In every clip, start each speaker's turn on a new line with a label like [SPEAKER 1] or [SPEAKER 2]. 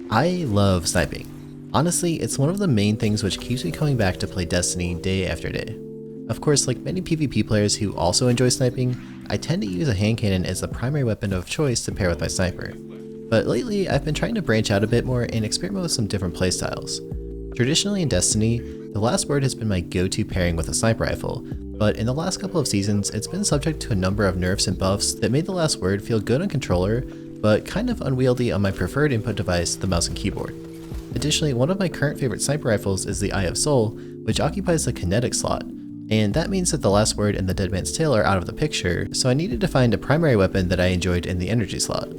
[SPEAKER 1] I love sniping. Honestly, it's one of the main things which keeps me coming back to play Destiny day after day. Of course, like many PvP players who also enjoy sniping, I tend to use a hand cannon as the primary weapon of choice to pair with my sniper. But lately, I've been trying to branch out a bit more and experiment with some different playstyles. Traditionally in Destiny, the last word has been my go-to pairing with a sniper rifle, but in the last couple of seasons, it's been subject to a number of nerfs and buffs that made the last word feel good on controller, but kind of unwieldy on my preferred input device, the mouse and keyboard. Additionally, one of my current favorite sniper rifles is the Eye of Soul, which occupies the kinetic slot, and that means that the last word and the Dead Man's Tale are out of the picture, so I needed to find a primary weapon that I enjoyed in the energy slot.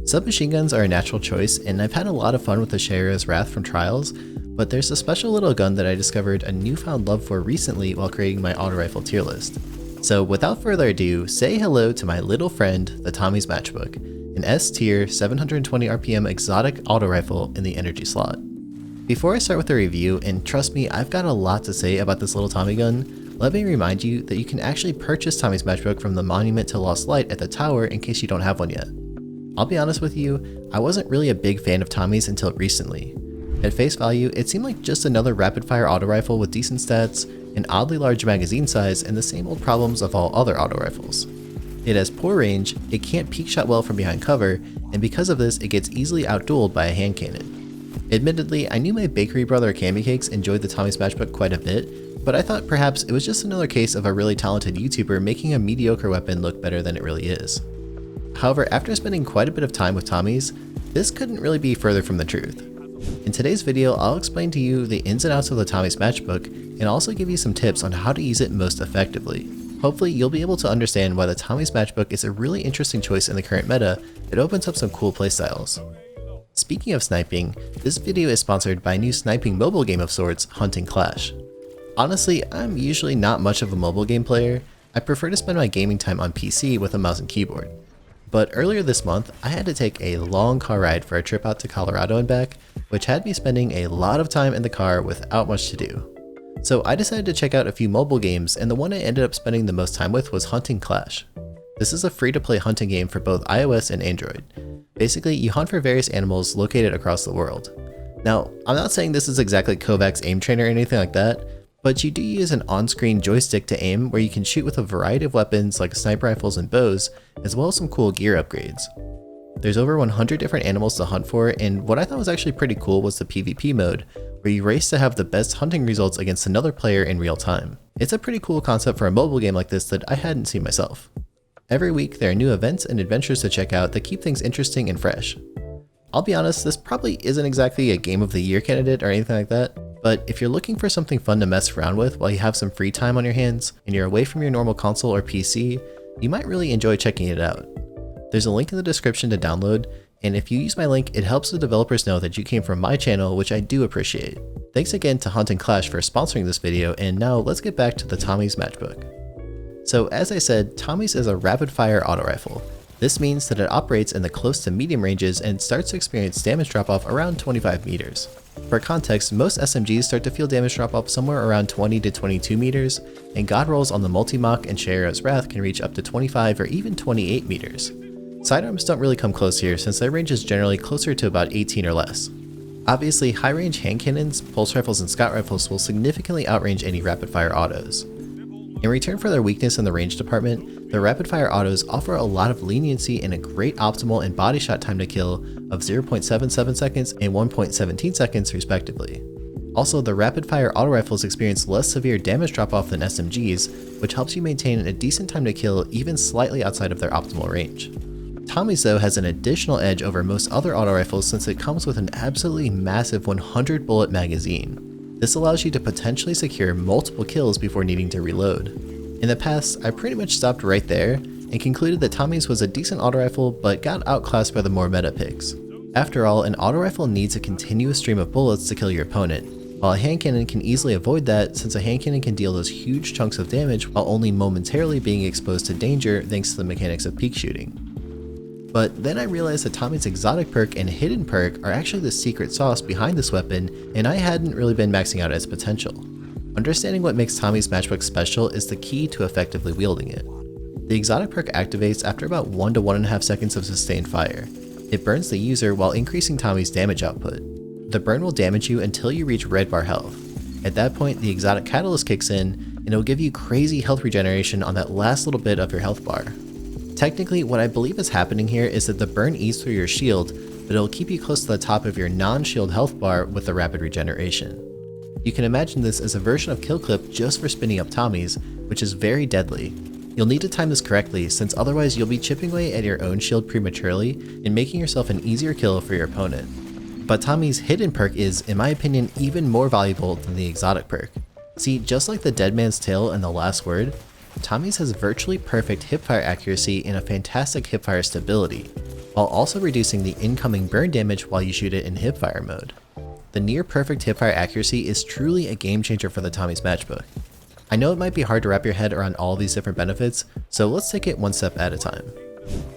[SPEAKER 1] Submachine guns are a natural choice, and I've had a lot of fun with the Shayura's Wrath from Trials, but there's a special little gun that I discovered a newfound love for recently while creating my auto rifle tier list. So without further ado, say hello to my little friend, the Tommy's Matchbook, an S tier 720 RPM exotic auto rifle in the energy slot. Before I start with the review, and trust me, I've got a lot to say about this little Tommy gun, let me remind you that you can actually purchase Tommy's Matchbook from the Monument to Lost Light at the tower in case you don't have one yet. I'll be honest with you, I wasn't really a big fan of Tommy's until recently. At face value, it seemed like just another rapid-fire auto rifle with decent stats, an oddly large magazine size, and the same old problems of all other auto rifles. It has poor range, it can't peek shot well from behind cover, and because of this, it gets easily outdueled by a hand cannon. Admittedly, I knew my bakery brother Pattycakes enjoyed the Tommy's Matchbook quite a bit, but I thought perhaps it was just another case of a really talented YouTuber making a mediocre weapon look better than it really is. However, after spending quite a bit of time with Tommy's, this couldn't really be further from the truth. In today's video, I'll explain to you the ins and outs of the Tommy's Matchbook and also give you some tips on how to use it most effectively. Hopefully, you'll be able to understand why the Tommy's Matchbook is a really interesting choice in the current meta that opens up some cool playstyles. Speaking of sniping, this video is sponsored by a new sniping mobile game of sorts, Hunting Clash. Honestly, I'm usually not much of a mobile game player. I prefer to spend my gaming time on PC with a mouse and keyboard. But earlier this month, I had to take a long car ride for a trip out to Colorado and back, which had me spending a lot of time in the car without much to do. So I decided to check out a few mobile games, and the one I ended up spending the most time with was Hunting Clash. This is a free-to-play hunting game for both iOS and Android. Basically, you hunt for various animals located across the world. Now, I'm not saying this is exactly Kovacs Aim Trainer or anything like that, but you do use an on-screen joystick to aim where you can shoot with a variety of weapons like sniper rifles and bows, as well as some cool gear upgrades. There's over 100 different animals to hunt for, and what I thought was actually pretty cool was the PvP mode, where you race to have the best hunting results against another player in real time. It's a pretty cool concept for a mobile game like this that I hadn't seen myself. Every week there are new events and adventures to check out that keep things interesting and fresh. I'll be honest, this probably isn't exactly a Game of the Year candidate or anything like that, but if you're looking for something fun to mess around with while you have some free time on your hands and you're away from your normal console or PC, you might really enjoy checking it out. There's a link in the description to download, and if you use my link, it helps the developers know that you came from my channel, which I do appreciate. Thanks again to Hunting Clash for sponsoring this video, and now let's get back to the Tommy's Matchbook. So as I said, Tommy's is a rapid-fire auto rifle. This means that it operates in the close to medium ranges and starts to experience damage drop-off around 25 meters. For context, most SMGs start to feel damage drop-off somewhere around 20 to 22 meters, and god rolls on the Multi-Mach and Shayura's Wrath can reach up to 25 or even 28 meters. Sidearms don't really come close here since their range is generally closer to about 18 or less. Obviously, high-range hand cannons, pulse rifles, and scout rifles will significantly outrange any rapid-fire autos. In return for their weakness in the range department, the rapid-fire autos offer a lot of leniency and a great optimal and body shot time to kill of 0.77 seconds and 1.17 seconds respectively. Also, the rapid-fire auto rifles experience less severe damage drop-off than SMGs, which helps you maintain a decent time to kill even slightly outside of their optimal range. Tommy's though has an additional edge over most other auto rifles since it comes with an absolutely massive 100 bullet magazine. This allows you to potentially secure multiple kills before needing to reload. In the past, I pretty much stopped right there and concluded that Tommy's was a decent auto rifle but got outclassed by the more meta picks. After all, an auto rifle needs a continuous stream of bullets to kill your opponent, while a hand cannon can easily avoid that since a hand cannon can deal those huge chunks of damage while only momentarily being exposed to danger thanks to the mechanics of peek shooting. But then I realized that Tommy's exotic perk and hidden perk are actually the secret sauce behind this weapon, and I hadn't really been maxing out its potential. Understanding what makes Tommy's Matchbook special is the key to effectively wielding it. The exotic perk activates after about 1 to 1.5 seconds of sustained fire. It burns the user while increasing Tommy's damage output. The burn will damage you until you reach red bar health. At that point, the exotic catalyst kicks in, and it will give you crazy health regeneration on that last little bit of your health bar. Technically, what I believe is happening here is that the burn eats through your shield, but it will keep you close to the top of your non-shield health bar with the rapid regeneration. You can imagine this as a version of kill clip just for spinning up Tommy's, which is very deadly. You'll need to time this correctly, since otherwise you'll be chipping away at your own shield prematurely and making yourself an easier kill for your opponent. But Tommy's hidden perk is, in my opinion, even more valuable than the exotic perk. See, just like the Dead Man's Tale and the Last Word, Tommy's has virtually perfect hipfire accuracy and a fantastic hipfire stability, while also reducing the incoming burn damage while you shoot it in hipfire mode. The near perfect hipfire accuracy is truly a game changer for the Tommy's Matchbook. I know it might be hard to wrap your head around all these different benefits, so let's take it one step at a time.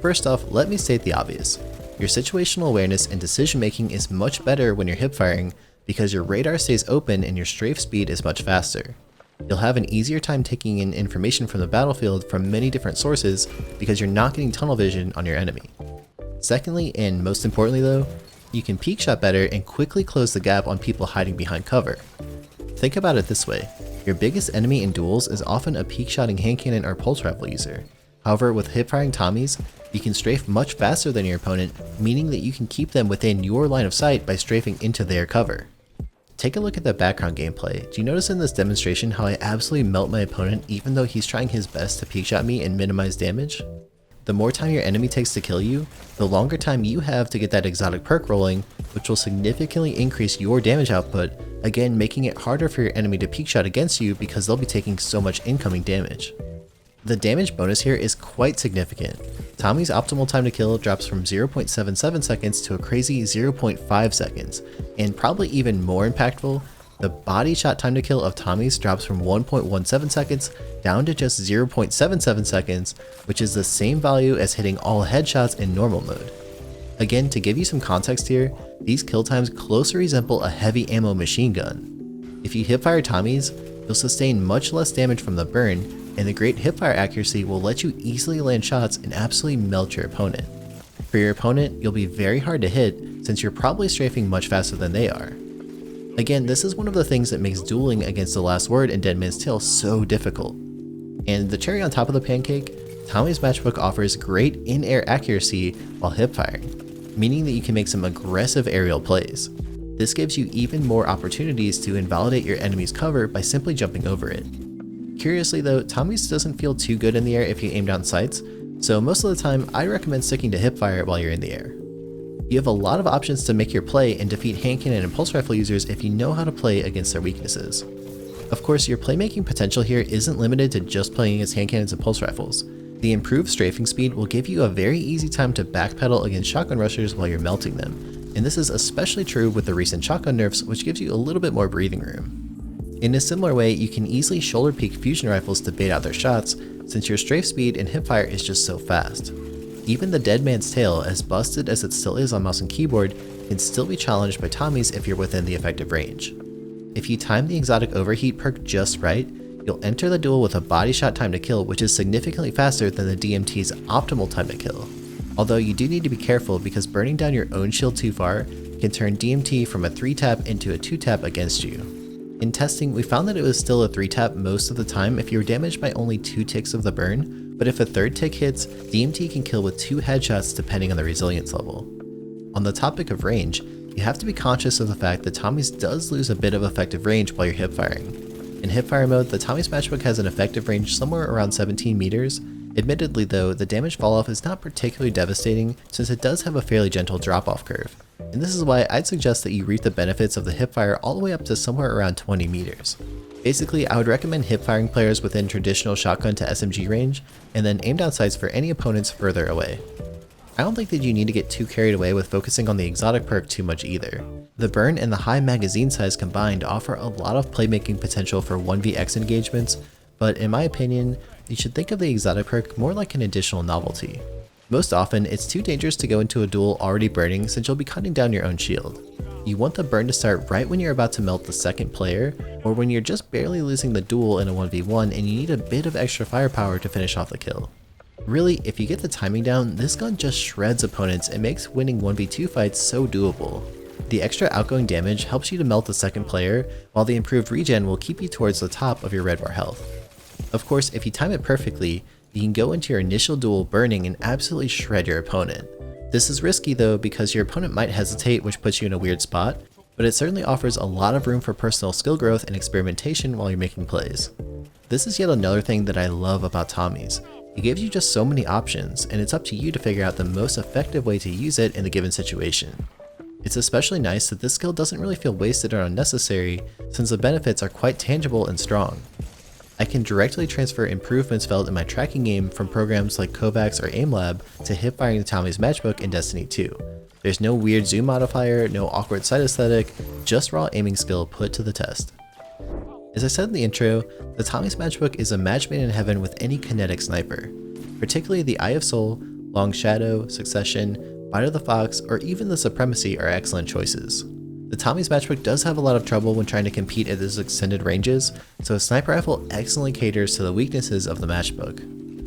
[SPEAKER 1] First off, let me state the obvious. Your situational awareness and decision making is much better when you're hipfiring because your radar stays open and your strafe speed is much faster. You'll have an easier time taking in information from the battlefield from many different sources because you're not getting tunnel vision on your enemy. Secondly, and most importantly though, you can peek shot better and quickly close the gap on people hiding behind cover. Think about it this way, your biggest enemy in duels is often a peek shotting hand cannon or pulse rifle user. However, with hipfiring Tommy's, you can strafe much faster than your opponent, meaning that you can keep them within your line of sight by strafing into their cover. Take a look at the background gameplay. Do you notice in this demonstration how I absolutely melt my opponent even though he's trying his best to peek shot me and minimize damage? The more time your enemy takes to kill you, the longer time you have to get that exotic perk rolling, which will significantly increase your damage output, again making it harder for your enemy to peek shot against you because they'll be taking so much incoming damage. The damage bonus here is quite significant. Tommy's optimal time to kill drops from 0.77 seconds to a crazy 0.5 seconds, and probably even more impactful, the body shot time to kill of Tommy's drops from 1.17 seconds down to just 0.77 seconds, which is the same value as hitting all headshots in normal mode. Again, to give you some context here, these kill times closely resemble a heavy ammo machine gun. If you hipfire Tommy's, you'll sustain much less damage from the burn, and the great hipfire accuracy will let you easily land shots and absolutely melt your opponent. For your opponent, you'll be very hard to hit since you're probably strafing much faster than they are. Again, this is one of the things that makes dueling against the Last Word and Dead Man's Tale so difficult. And the cherry on top of the pancake, Tommy's Matchbook offers great in-air accuracy while hipfiring, meaning that you can make some aggressive aerial plays. This gives you even more opportunities to invalidate your enemy's cover by simply jumping over it. Curiously though, Tommy's doesn't feel too good in the air if you aim down sights, so most of the time I recommend sticking to hipfire while you're in the air. You have a lot of options to make your play and defeat hand cannon and pulse rifle users if you know how to play against their weaknesses. Of course, your playmaking potential here isn't limited to just playing against hand cannons and pulse rifles. The improved strafing speed will give you a very easy time to backpedal against shotgun rushers while you're melting them, and this is especially true with the recent shotgun nerfs, which gives you a little bit more breathing room. In a similar way, you can easily shoulder peek fusion rifles to bait out their shots, since your strafe speed and hipfire is just so fast. Even the Dead Man's Tale, as busted as it still is on mouse and keyboard, can still be challenged by Tommy's if you're within the effective range. If you time the exotic overheat perk just right, you'll enter the duel with a body shot time to kill which is significantly faster than the DMT's optimal time to kill. Although you do need to be careful because burning down your own shield too far can turn DMT from a 3-tap into a 2-tap against you. In testing, we found that it was still a 3-tap most of the time if you were damaged by only 2 ticks of the burn, but if a 3rd tick hits, DMT can kill with 2 headshots depending on the resilience level. On the topic of range, you have to be conscious of the fact that Tommy's does lose a bit of effective range while you're hipfiring. In hipfire mode, the Tommy's Matchbook has an effective range somewhere around 17 meters. Admittedly though, the damage falloff is not particularly devastating since it does have a fairly gentle drop-off curve, and this is why I'd suggest that you reap the benefits of the hipfire all the way up to somewhere around 20 meters. Basically, I would recommend hipfiring players within traditional shotgun to SMG range, and then aim down sights for any opponents further away. I don't think that you need to get too carried away with focusing on the exotic perk too much either. The burn and the high magazine size combined offer a lot of playmaking potential for 1vx engagements, but in my opinion, you should think of the exotic perk more like an additional novelty. Most often, it's too dangerous to go into a duel already burning since you'll be cutting down your own shield. You want the burn to start right when you're about to melt the second player, or when you're just barely losing the duel in a 1v1 and you need a bit of extra firepower to finish off the kill. Really, if you get the timing down, this gun just shreds opponents and makes winning 1v2 fights so doable. The extra outgoing damage helps you to melt the second player, while the improved regen will keep you towards the top of your red bar health. Of course, if you time it perfectly, you can go into your initial duel burning and absolutely shred your opponent. This is risky though because your opponent might hesitate, which puts you in a weird spot, but it certainly offers a lot of room for personal skill growth and experimentation while you're making plays. This is yet another thing that I love about Tommy's. It gives you just so many options, and it's up to you to figure out the most effective way to use it in a given situation. It's especially nice that this skill doesn't really feel wasted or unnecessary, since the benefits are quite tangible and strong. I can directly transfer improvements felt in my tracking game from programs like Kovacs or AimLab to hip-firing the Tommy's Matchbook in Destiny 2. There's no weird zoom modifier, no awkward sight aesthetic, just raw aiming skill put to the test. As I said in the intro, the Tommy's Matchbook is a match made in heaven with any kinetic sniper. Particularly the Eye of Soul, Long Shadow, Succession, Bite of the Fox, or even the Supremacy are excellent choices. The Tommy's Matchbook does have a lot of trouble when trying to compete at its extended ranges, so a sniper rifle excellently caters to the weaknesses of the Matchbook.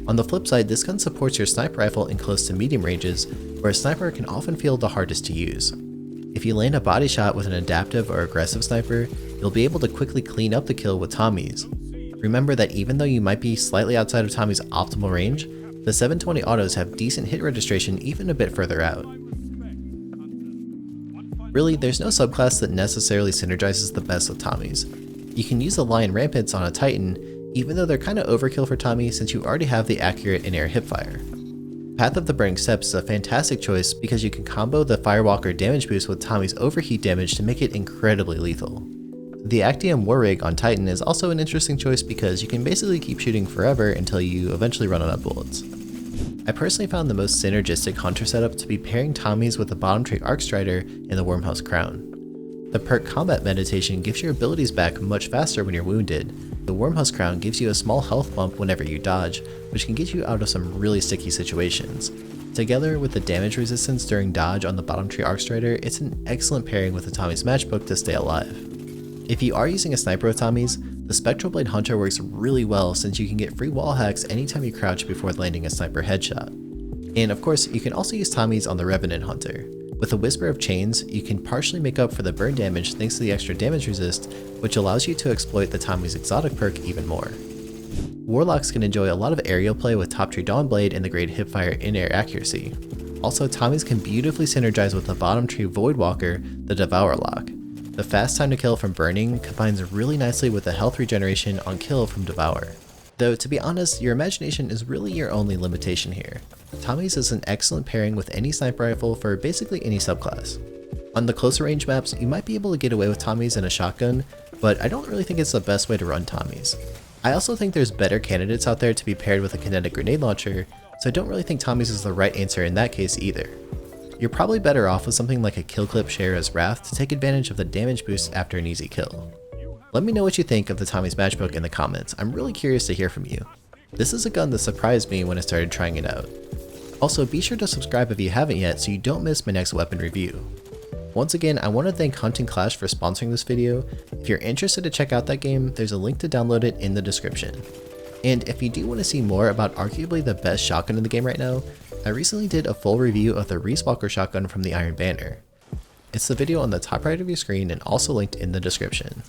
[SPEAKER 1] On the flip side, this gun supports your sniper rifle in close to medium ranges, where a sniper can often feel the hardest to use. If you land a body shot with an adaptive or aggressive sniper, you'll be able to quickly clean up the kill with Tommy's. Remember that even though you might be slightly outside of Tommy's optimal range, the 720 autos have decent hit registration even a bit further out. Really, there's no subclass that necessarily synergizes the best with Tommy's. You can use the Lion Rampants on a Titan, even though they're kinda overkill for Tommy since you already have the accurate in-air hipfire. Path of the Burning Steps is a fantastic choice because you can combo the Firewalker damage boost with Tommy's overheat damage to make it incredibly lethal. The Actium War Rig on Titan is also an interesting choice because you can basically keep shooting forever until you eventually run out of bullets. I personally found the most synergistic hunter setup to be pairing Tommy's with the Bottom Tree Arc Strider and the Wormhouse Crown. The perk Combat Meditation gives your abilities back much faster when you're wounded. The Wormhouse Crown gives you a small health bump whenever you dodge, which can get you out of some really sticky situations. Together with the damage resistance during dodge on the Bottom Tree Arc Strider, it's an excellent pairing with the Tommy's Matchbook to stay alive. If you are using a sniper with Tommy's, the Spectral Blade Hunter works really well since you can get free wall hacks anytime you crouch before landing a sniper headshot. And of course, you can also use Tommy's on the Revenant Hunter. With a Whisper of Chains, you can partially make up for the burn damage thanks to the extra damage resist, which allows you to exploit the Tommy's exotic perk even more. Warlocks can enjoy a lot of aerial play with Top Tree Dawnblade and the great hipfire in-air accuracy. Also, Tommy's can beautifully synergize with the Bottom Tree Voidwalker, the Devour Lock. The fast time to kill from burning combines really nicely with the health regeneration on kill from Devour. Though to be honest, your imagination is really your only limitation here. Tommy's is an excellent pairing with any sniper rifle for basically any subclass. On the closer range maps, you might be able to get away with Tommy's and a shotgun, but I don't really think it's the best way to run Tommy's. I also think there's better candidates out there to be paired with a kinetic grenade launcher, so I don't really think Tommy's is the right answer in that case either. You're probably better off with something like a kill clip Shayra's Wrath to take advantage of the damage boost after an easy kill. Let me know what you think of the Tommy's Matchbook in the comments. I'm really curious to hear from you. This is a gun that surprised me when I started trying it out. Also, be sure to subscribe if you haven't yet so you don't miss my next weapon review. Once again, I want to thank Hunting Clash for sponsoring this video. If you're interested to check out that game, there's a link to download it in the description. And if you do want to see more about arguably the best shotgun in the game right now, I recently did a full review of the Reese Walker shotgun from the Iron Banner. It's the video on the top right of your screen and also linked in the description.